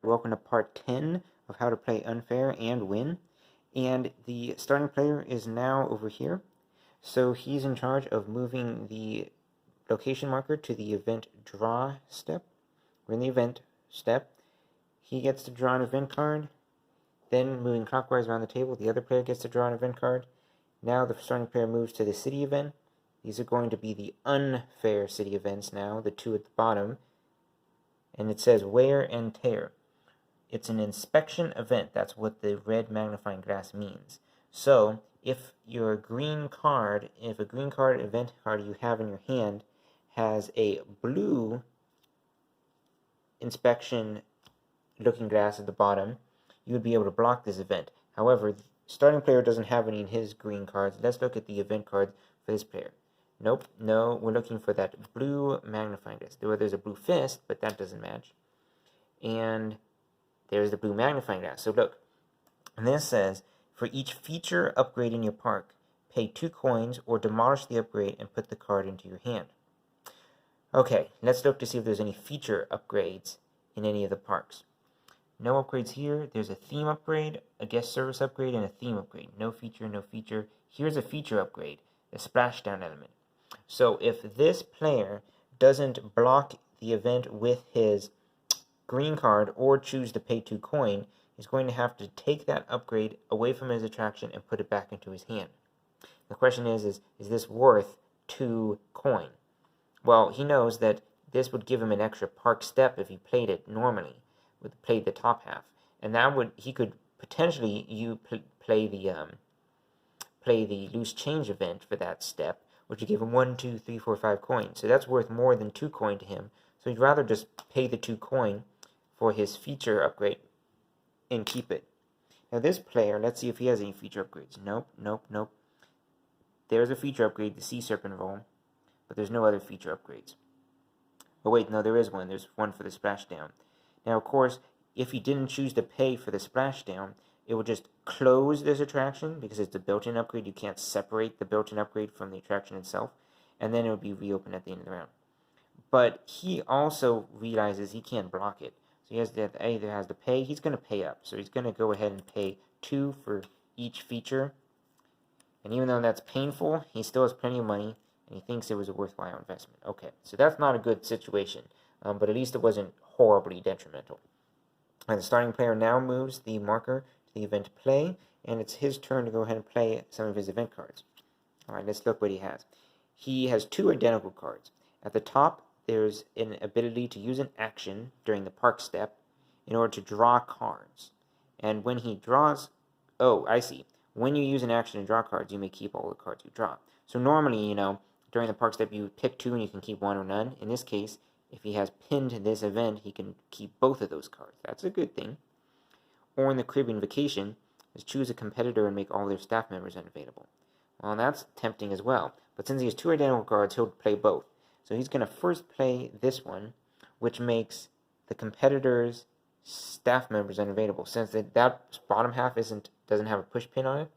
Welcome to part 10 of how to play unfair and win. And the starting player is now over here. So he's in charge of moving the location marker to the event draw step. We're in the event step. He gets to draw an event card. Then moving clockwise around the table, the other player gets to draw an event card. Now the starting player moves to the city event. These are going to be the unfair city events now, the two at the bottom. And it says wear and tear. It's an inspection event. That's what the red magnifying glass means. So if a green card event card you have in your hand has a blue inspection looking glass at the bottom, you would be able to block this event. However, the starting player doesn't have any in his green cards. Let's look at the event card for this player. Nope, no, we're looking for that blue magnifying glass. There's a blue fist, but that doesn't match. And there's the blue magnifying glass. So look, and this says, for each feature upgrade in your park, pay 2 coins or demolish the upgrade and put the card into your hand. Okay, let's look to see if there's any feature upgrades in any of the parks. No upgrades here. There's a theme upgrade, a guest service upgrade, and a theme upgrade. No feature, no feature. Here's a feature upgrade, a splashdown element. So if this player doesn't block the event with his green card or choose to pay 2 coin, he's going to have to take that upgrade away from his attraction and put it back into his hand. The question is this worth 2 coin? Well, he knows that this would give him an extra park step if he played it normally, played the top half, and he could potentially play the loose change event for that step, which would give him 1, 2, 3, 4, 5 coins. So that's worth more than 2 coin to him. So he'd rather just pay the 2 coin for his feature upgrade and keep it. Now this player, let's see if he has any feature upgrades. Nope, nope, nope. There's a feature upgrade, the Sea Serpent roll, but there's no other feature upgrades. Oh wait, no, there is one. There's one for the splashdown. Now, of course, if he didn't choose to pay for the splashdown, it would just close this attraction because it's a built-in upgrade. You can't separate the built-in upgrade from the attraction itself, and then it would be reopened at the end of the round. But he also realizes he can't block it. So he either has to pay. He's going to pay up. So he's going to go ahead and pay 2 for each feature. And even though that's painful, he still has plenty of money, and he thinks it was a worthwhile investment. Okay, so that's not a good situation, but at least it wasn't horribly detrimental. And the starting player now moves the marker to the event play, and it's his turn to go ahead and play some of his event cards. All right, let's look what he has. He has 2 identical cards. At the top, there's an ability to use an action during the park step in order to draw cards. And when he draws... Oh, I see. When you use an action to draw cards, you may keep all the cards you draw. So normally, during the park step, you pick 2 and you can keep 1 or none. In this case, if he has pinned this event, he can keep both of those cards. That's a good thing. Or in the Caribbean Vacation, is choose a competitor and make all their staff members unavailable. Well, that's tempting as well. But since he has 2 identical cards, he'll play both. So he's going to first play this one, which makes the competitor's staff members unavailable. Since that bottom half doesn't have a push pin on it,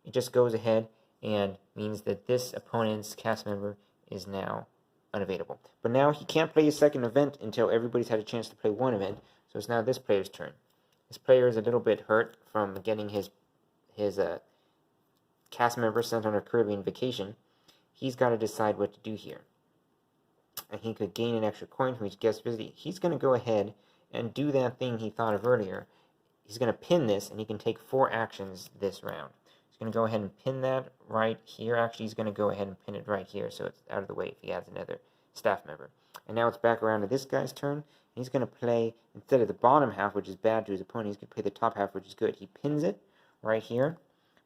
it just goes ahead and means that this opponent's cast member is now unavailable. But now he can't play his second event until everybody's had a chance to play one event, so it's now this player's turn. This player is a little bit hurt from getting his cast member sent on a Caribbean Vacation. He's got to decide what to do here. And he could gain an extra coin from each guest visit. He's going to go ahead and do that thing he thought of earlier. He's going to pin this, and he can take 4 actions this round. He's going to go ahead and pin that right here. Actually, he's going to go ahead and pin it right here, so it's out of the way if he adds another staff member. And now it's back around to this guy's turn. He's going to play, instead of the bottom half, which is bad to his opponent, he's going to play the top half, which is good. He pins it right here.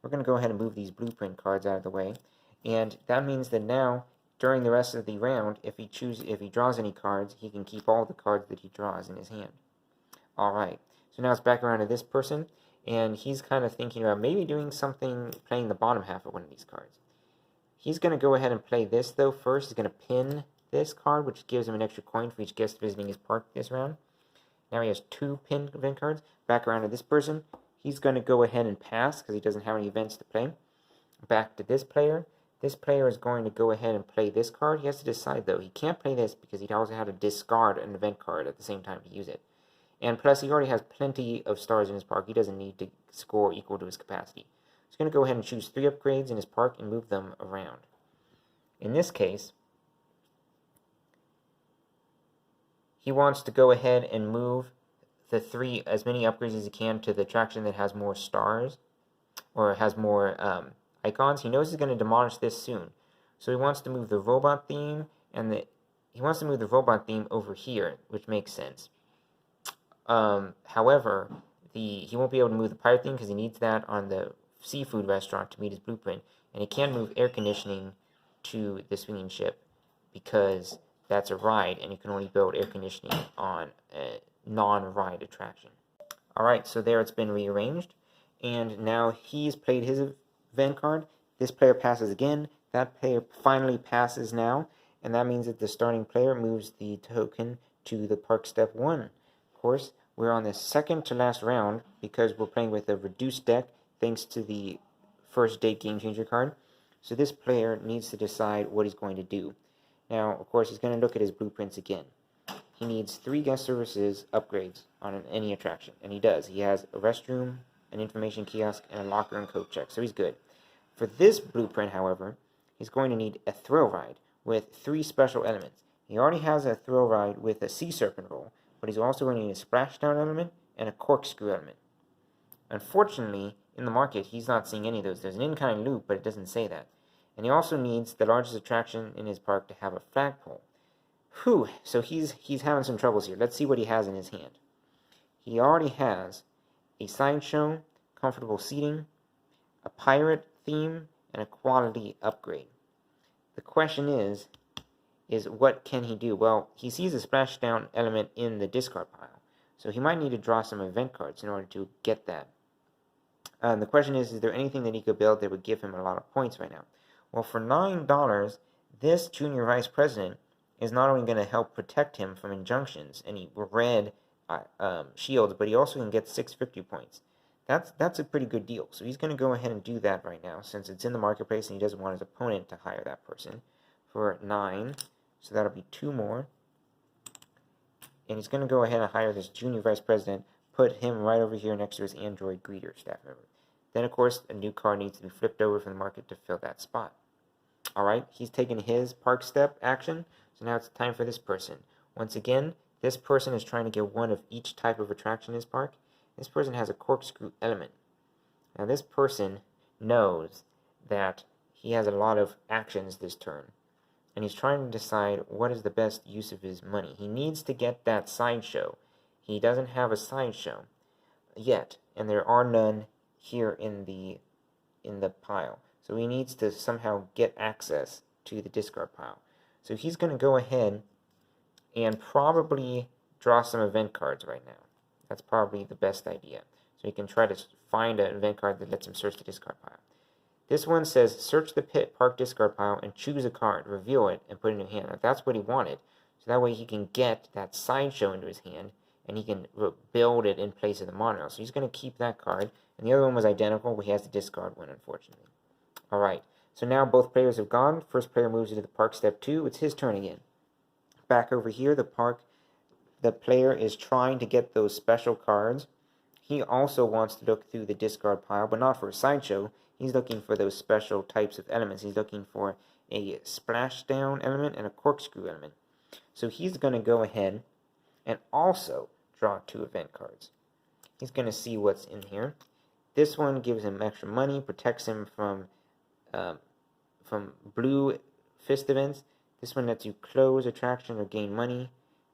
We're going to go ahead and move these blueprint cards out of the way. And that means that now, during the rest of the round, if he draws any cards, he can keep all the cards that he draws in his hand. Alright, so now it's back around to this person, and he's kind of thinking about maybe doing something, playing the bottom half of one of these cards. He's going to go ahead and play this, though, first. He's going to pin this card, which gives him an extra coin for each guest visiting his park this round. Now he has 2 pinned event cards. Back around to this person. He's going to go ahead and pass, because he doesn't have any events to play. Back to this player. This player is going to go ahead and play this card. He has to decide, though. He can't play this because he'd also have to discard an event card at the same time to use it. And plus, he already has plenty of stars in his park. He doesn't need to score equal to his capacity. He's going to go ahead and choose 3 upgrades in his park and move them around. In this case, he wants to go ahead and move the 3, as many upgrades as he can, to the attraction that has more stars, or has more icons. He knows he's going to demolish this soon. So he wants to move the robot theme, and he wants to move the robot theme over here, which makes sense. However, he won't be able to move the pirate theme because he needs that on the seafood restaurant to meet his blueprint, and he can't move air conditioning to the swinging ship because that's a ride, and you can only build air conditioning on a non-ride attraction. Alright, so there it's been rearranged, and now he's played his event card. This player passes again. That player finally passes now, and that means that the starting player moves the token to the park step 1. Of course, we're on the second to last round because we're playing with a reduced deck thanks to the first date game changer card. So this player needs to decide what he's going to do. Now, of course, he's going to look at his blueprints again. He needs 3 guest services upgrades on any attraction, and he does. He has a restroom, an information kiosk, and a locker and coat check, so he's good. For this blueprint, however, he's going to need a thrill ride with 3 special elements. He already has a thrill ride with a sea serpent roll, but he's also going to need a splashdown element and a corkscrew element. Unfortunately, in the market, he's not seeing any of those. There's an in-kind loop, but it doesn't say that. And he also needs the largest attraction in his park to have a flagpole. Whew, so he's having some troubles here. Let's see what he has in his hand. He already has a sideshow, comfortable seating, a pirate theme, and a quality upgrade. The question is what can he do? Well, he sees a splashdown element in the discard pile, so he might need to draw some event cards in order to get that. The question is there anything that he could build that would give him a lot of points right now? Well, for $9, this junior vice president is not only going to help protect him from injunctions and red shields, but he also can get 6 victory points. That's a pretty good deal. So he's going to go ahead and do that right now since it's in the marketplace and he doesn't want his opponent to hire that person for 9. So that'll be 2 more. And he's going to go ahead and hire this junior vice president, put him right over here next to his android greeter staff member. Then, of course, a new card needs to be flipped over from the market to fill that spot. Alright, he's taken his park step action, so now it's time for this person. Once again, this person is trying to get one of each type of attraction in his park. This person has a corkscrew element. Now, this person knows that he has a lot of actions this turn, and he's trying to decide what is the best use of his money. He needs to get that sideshow. He doesn't have a sideshow yet, and there are none here in the pile. So he needs to somehow get access to the discard pile. So he's going to go ahead and probably draw some event cards right now. That's probably the best idea. So he can try to find an event card that lets him search the discard pile. This one says, search the pit park discard pile and choose a card, reveal it, and put it in your hand. Now, that's what he wanted. So that way he can get that sideshow into his hand, and he can build it in place of the monorail. So he's going to keep that card. And the other one was identical, but he has to discard one, unfortunately. Alright, so now both players have gone. First player moves into the park step 2. It's his turn again. Back over here, the player is trying to get those special cards. He also wants to look through the discard pile, but not for a sideshow. He's looking for those special types of elements. He's looking for a splashdown element and a corkscrew element. So he's going to go ahead and also draw 2 event cards. He's going to see what's in here. This one gives him extra money, protects him from blue fist events. This one lets you close attraction or gain money.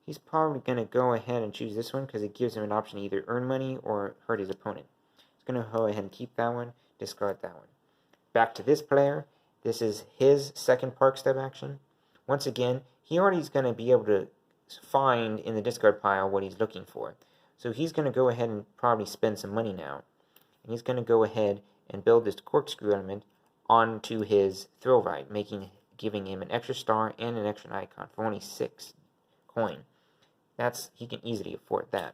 He's probably going to go ahead and choose this one because it gives him an option to either earn money or hurt his opponent. He's going to go ahead and keep that one, discard that one. Back to this player. This is his second park step action. Once again, he already is going to be able to find in the discard pile what he's looking for. So he's going to go ahead and probably spend some money now. And he's going to go ahead and build this corkscrew element onto his thrill ride, giving him an extra star and an extra icon for only 6 coin. He can easily afford that.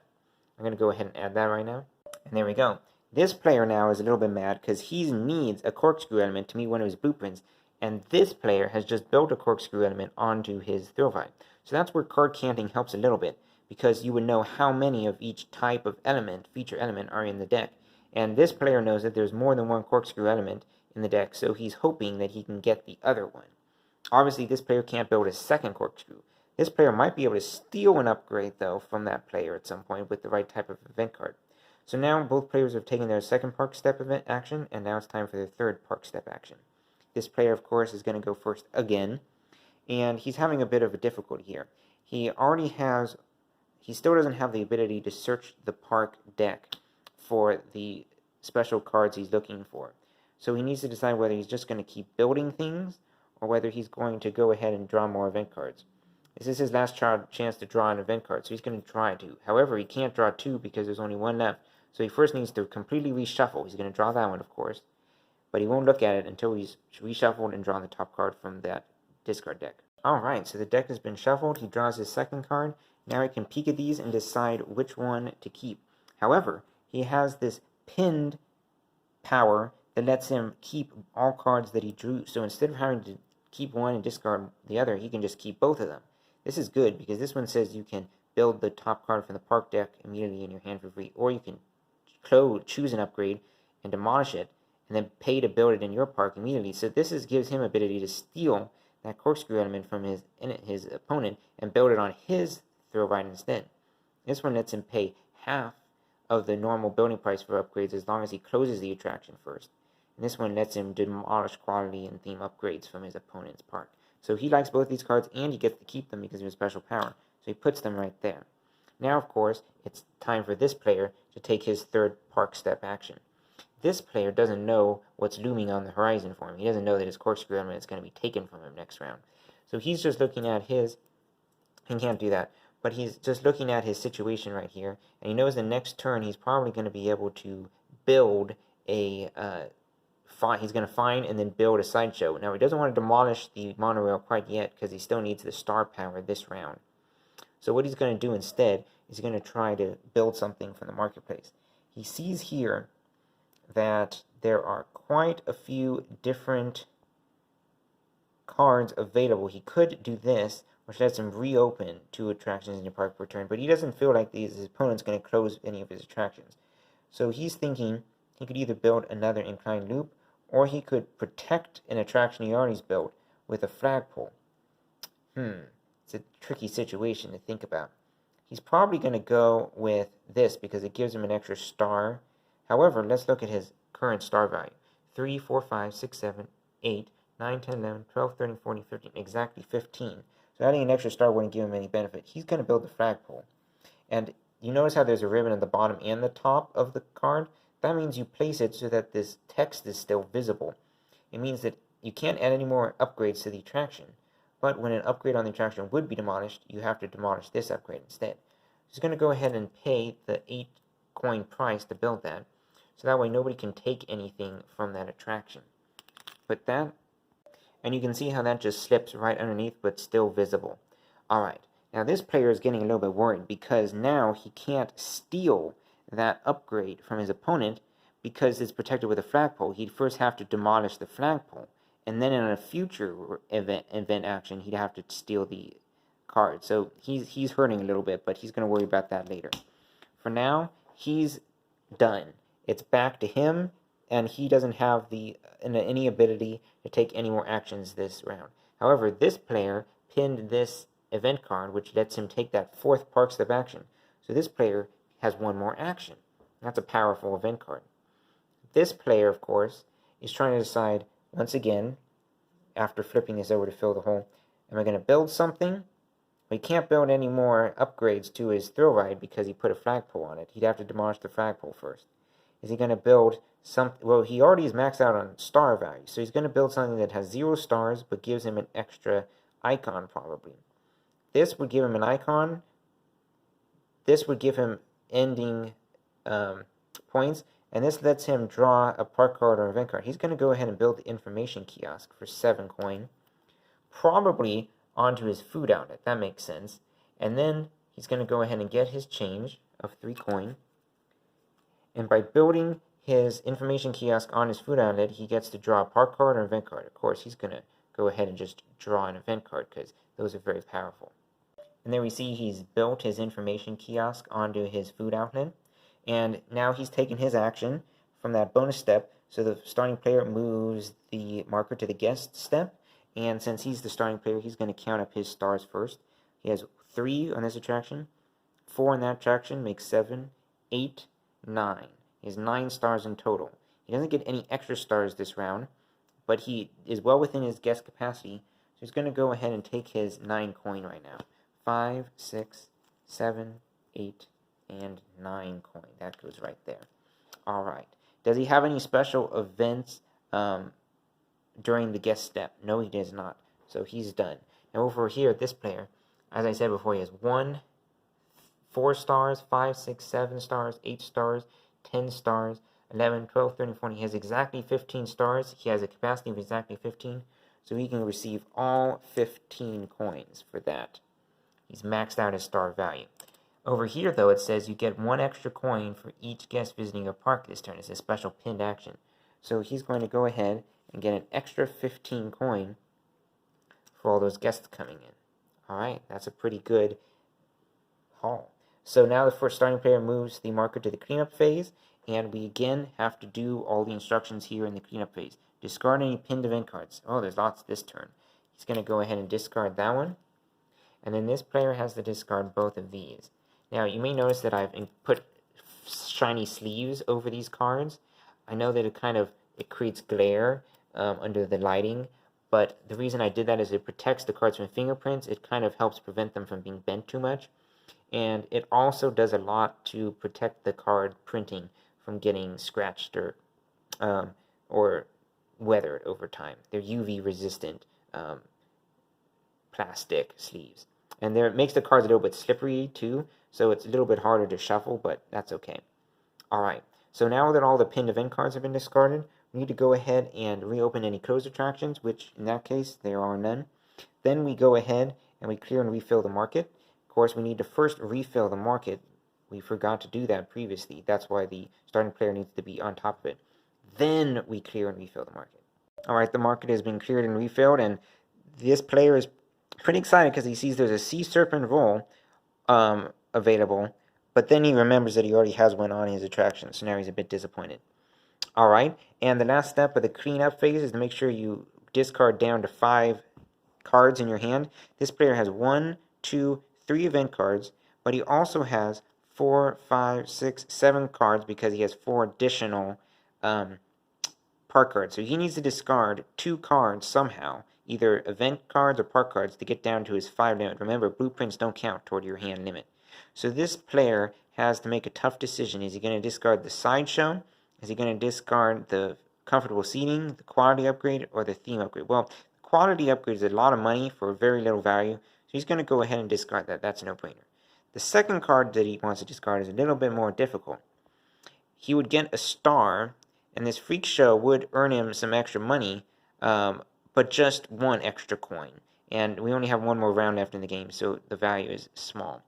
I'm going to go ahead and add that right now. And there we go. This player now is a little bit mad because he needs a corkscrew element to meet one of his blueprints. And this player has just built a corkscrew element onto his thrill ride. So that's where card canting helps a little bit. because you would know how many of each type of element, feature element, are in the deck. And this player knows that there's more than one corkscrew element in the deck, so he's hoping that he can get the other one. Obviously, this player can't build a second corkscrew. This player might be able to steal an upgrade, though, from that player at some point with the right type of event card. So now both players have taken their second Park Step event action, and now it's time for their third Park Step action. This player, of course, is going to go first again, and he's having a bit of a difficulty here. He still doesn't have the ability to search the park deck for the special cards he's looking for. So he needs to decide whether he's just going to keep building things, or whether he's going to go ahead and draw more event cards. This is his last chance to draw an event card, so he's going to try to. However, he can't draw two because there's only one left, so he first needs to completely reshuffle. He's going to draw that one, of course, but he won't look at it until he's reshuffled and drawn the top card from that discard deck. Alright, so the deck has been shuffled. He draws his second card. Now he can peek at these and decide which one to keep. However, he has this pinned power that lets him keep all cards that he drew. So instead of having to keep one and discard the other, he can just keep both of them. This is good because this one says you can build the top card from the park deck immediately in your hand for free, or you can choose an upgrade and demolish it, and then pay to build it in your park immediately. So this gives him ability to steal that corkscrew element from his opponent and build it on his throw ride instead. This one lets him pay half of the normal building price for upgrades as long as he closes the attraction first. And this one lets him demolish quality and theme upgrades from his opponent's park. So he likes both these cards, and he gets to keep them because of his special power. So he puts them right there. Now, of course, it's time for this player to take his third Park Step action. This player doesn't know what's looming on the horizon for him. He doesn't know that his corkscrew element is going to be taken from him next round. So he's just looking at he can't do that, but he's just looking at his situation right here, and he knows the next turn he's probably going to be able to build he's going to find and then build a sideshow. Now, he doesn't want to demolish the monorail quite yet because he still needs the star power this round. So what he's going to do instead is he's going to try to build something from the marketplace. He sees here that there are quite a few different cards available. He could do this, which lets him reopen 2 attractions in your park per turn, but he doesn't feel like his opponent's going to close any of his attractions. So he's thinking he could either build another inclined loop, or he could protect an attraction he already built with a flagpole. It's a tricky situation to think about. He's probably going to go with this because it gives him an extra star. However, let's look at his current star value. 3, 4, 5, 6, 7, 8, 9, 10, 11, 12, 13, 14, 15. Exactly 15. So adding an extra star wouldn't give him any benefit. He's going to build the flagpole. And you notice how there's a ribbon at the bottom and the top of the card? That means you place it so that this text is still visible. It means that you can't add any more upgrades to the attraction. But when an upgrade on the attraction would be demolished, you have to demolish this upgrade instead. He's going to go ahead and pay the 8 coin price to build that. So that way nobody can take anything from that attraction. Put that, and you can see how that just slips right underneath, but still visible. Alright, now this player is getting a little bit worried because now he can't steal that upgrade from his opponent because it's protected with a flagpole. He'd first have to demolish the flagpole, and then in a future event action, he'd have to steal the card. So he's hurting a little bit, but he's going to worry about that later. For now, he's done. It's back to him, and he doesn't have any ability to take any more actions this round. However, this player pinned this event card, which lets him take that 4th Park Step action. So this player has one more action. That's a powerful event card. This player, of course, is trying to decide, once again, after flipping this over to fill the hole, am I going to build something? Well, he can't build any more upgrades to his thrill ride because he put a flagpole on it. He'd have to demolish the flagpole first. Is he going to build something? Well, he already is maxed out on star value, so he's going to build something that has 0 stars but gives him an extra icon probably. This would give him an icon. This would give him ending points, and this lets him draw a park card or event card. He's going to go ahead and build the information kiosk for 7 coin, probably onto his food outlet. That makes sense. And then he's going to go ahead and get his change of 3 coin. And by building his information kiosk on his food outlet, he gets to draw a park card or event card. Of course, he's going to go ahead and just draw an event card because those are very powerful. And there we see he's built his information kiosk onto his food outlet. And now he's taken his action from that bonus step, so the starting player moves the marker to the guest step. And since he's the starting player, he's going to count up his stars first. He has 3 on this attraction, 4 on that attraction, makes 7, 8, 9. He has 9 stars in total. He doesn't get any extra stars this round, but he is well within his guest capacity, so he's going to go ahead and take his 9 coin right now. 5, 6, 7, 8, and 9 coin. That goes right there. All right. Does he have any special events during the guest step? No, he does not. So he's done. Now over here, this player, as I said before, he has 1, 4 stars, 5, 6, 7 stars, 8 stars, 10 stars, 11, 12, 13, 14. He has exactly 15 stars. He has a capacity of exactly 15, so he can receive all 15 coins for that. He's maxed out his star value. Over here, though, it says you get 1 extra coin for each guest visiting your park this turn. It's a special pinned action. So he's going to go ahead and get an extra 15 coin for all those guests coming in. All right, that's a pretty good haul. So now the first starting player moves the marker to the cleanup phase, and we again have to do all the instructions here in the cleanup phase. Discard any pinned event cards. Oh, there's lots this turn. He's going to go ahead and discard that one. And then this player has to discard both of these. Now, you may notice that I've put shiny sleeves over these cards. I know that it creates glare under the lighting, but the reason I did that is it protects the cards from fingerprints. It kind of helps prevent them from being bent too much. And it also does a lot to protect the card printing from getting scratched or weathered over time. They're UV resistant plastic sleeves. And it makes the cards a little bit slippery too, so it's a little bit harder to shuffle, but that's okay. Alright, so now that all the pinned event cards have been discarded, we need to go ahead and reopen any closed attractions, which in that case, there are none. Then we go ahead and we clear and refill the market. Of course, we need to first refill the market. We forgot to do that previously. That's why the starting player needs to be on top of it. Then we clear and refill the market. Alright, the market has been cleared and refilled, and this player is pretty excited because he sees there's a sea serpent roll available, but then he remembers that he already has one on his attraction, so now he's a bit disappointed. Alright, and the last step of the cleanup phase is to make sure you discard down to 5 cards in your hand. This player has 1, 2, 3 event cards, but he also has 4, 5, 6, 7 cards because he has 4 additional park cards. So he needs to discard 2 cards somehow, either event cards or park cards, to get down to his 5 limit. Remember, blueprints don't count toward your hand limit. So this player has to make a tough decision. Is he going to discard the sideshow? Is he going to discard the comfortable seating, the quality upgrade, or the theme upgrade? Well, the quality upgrade is a lot of money for very little value, so he's going to go ahead and discard that. That's a no-brainer. The second card that he wants to discard is a little bit more difficult. He would get a star, and this freak show would earn him some extra money, but just 1 extra coin. And we only have 1 more round left in the game, so the value is small.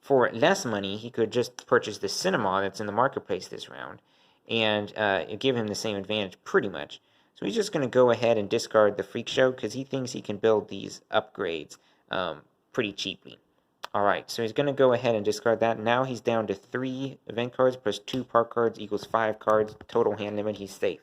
For less money, he could just purchase the cinema that's in the marketplace this round, and it give him the same advantage pretty much. So he's just going to go ahead and discard the freak show because he thinks he can build these upgrades pretty cheaply. Alright, so he's going to go ahead and discard that. Now he's down to 3 event cards plus 2 park cards equals 5 cards. Total hand limit, he's safe.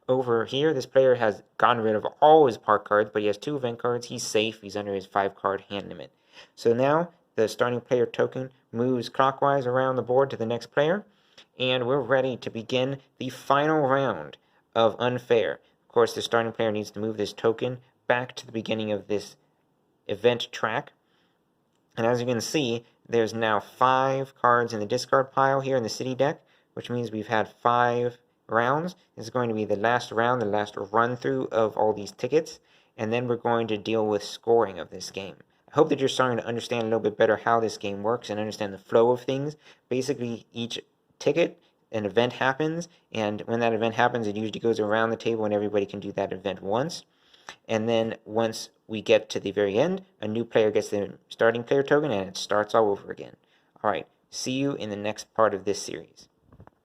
Over here, this player has gotten rid of all his park cards, but he has 2 event cards. He's safe. He's under his 5 card hand limit. So now the starting player token moves clockwise around the board to the next player, and we're ready to begin the final round of Unfair. Of course, the starting player needs to move this token back to the beginning of this event track. And as you can see, there's now 5 cards in the discard pile here in the city deck, which means we've had 5 rounds. This is going to be the last round, the last run-through of all these tickets, and then we're going to deal with scoring of this game. I hope that you're starting to understand a little bit better how this game works and understand the flow of things. Basically, each ticket, an event happens, and when that event happens, it usually goes around the table and everybody can do that event once. And then once we get to the very end, a new player gets the starting player token and it starts all over again. Alright, see you in the next part of this series.